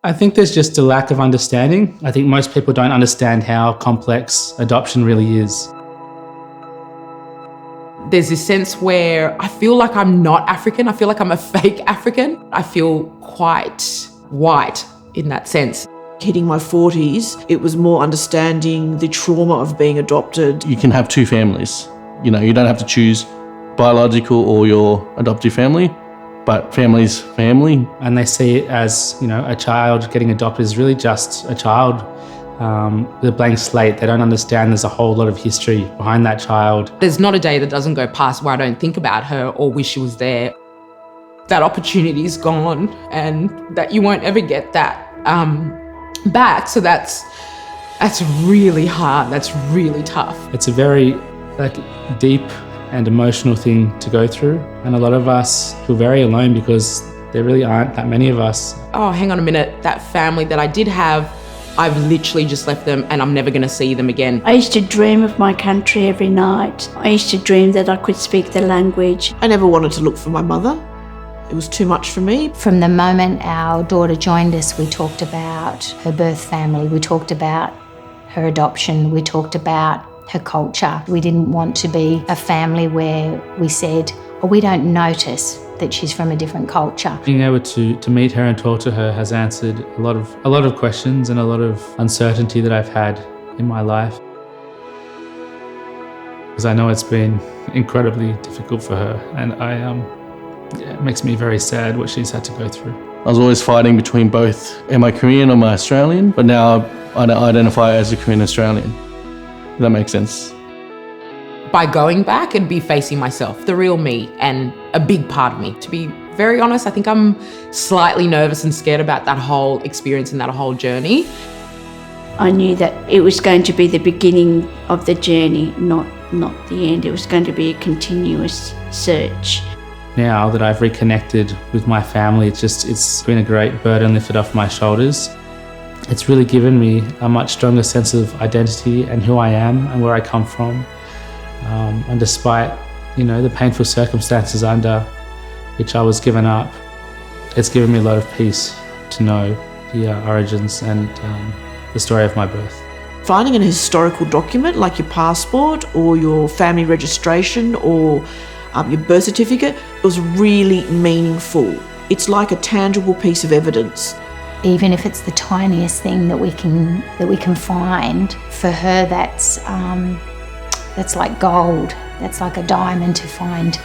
I think there's just a lack of understanding. I think most people don't understand how complex adoption really is. There's this sense where I feel like I'm not African. I feel like I'm a fake African. I feel quite white in that sense. Hitting my 40s, it was more understanding the trauma of being adopted. You can have two families. You know, you don't have to choose biological or your adoptive family, but family's family. And they see it as, you know, a child getting adopted is really just a child with a blank slate. They don't understand there's a whole lot of history behind that child. There's not a day that doesn't go past where I don't think about her or wish she was there. That opportunity's gone and that you won't ever get that back. So that's really hard. That's really tough. It's a very deep and emotional thing to go through. And a lot of us feel very alone because there really aren't that many of us. Oh, hang on a minute. That family that I did have, I've literally just left them and I'm never going to see them again. I used to dream of my country every night. I used to dream that I could speak the language. I never wanted to look for my mother. It was too much for me. From the moment our daughter joined us, we talked about her birth family, we talked about her adoption, we talked about her culture. We didn't want to be a family where we said, oh, we don't notice that she's from a different culture. Being able to meet her and talk to her has answered a lot of questions and a lot of uncertainty that I've had in my life. Because I know it's been incredibly difficult for her, and it makes me very sad what she's had to go through. I was always fighting between both, am I Korean or am I Australian? But now I identify as a Korean Australian. If that makes sense. By going back and be facing myself, the real me, and a big part of me. To be very honest, I think I'm slightly nervous and scared about that whole experience and that whole journey. I knew that it was going to be the beginning of the journey, not the end. It was going to be a continuous search. Now that I've reconnected with my family, it's been a great burden lifted off my shoulders. It's really given me a much stronger sense of identity and who I am and where I come from. And despite, the painful circumstances under which I was given up, it's given me a lot of peace to know the origins and the story of my birth. Finding an historical document like your passport or your family registration or your birth certificate was really meaningful. It's like a tangible piece of evidence. Even if it's the tiniest thing that we can find, for her that's like gold. That's like a diamond to find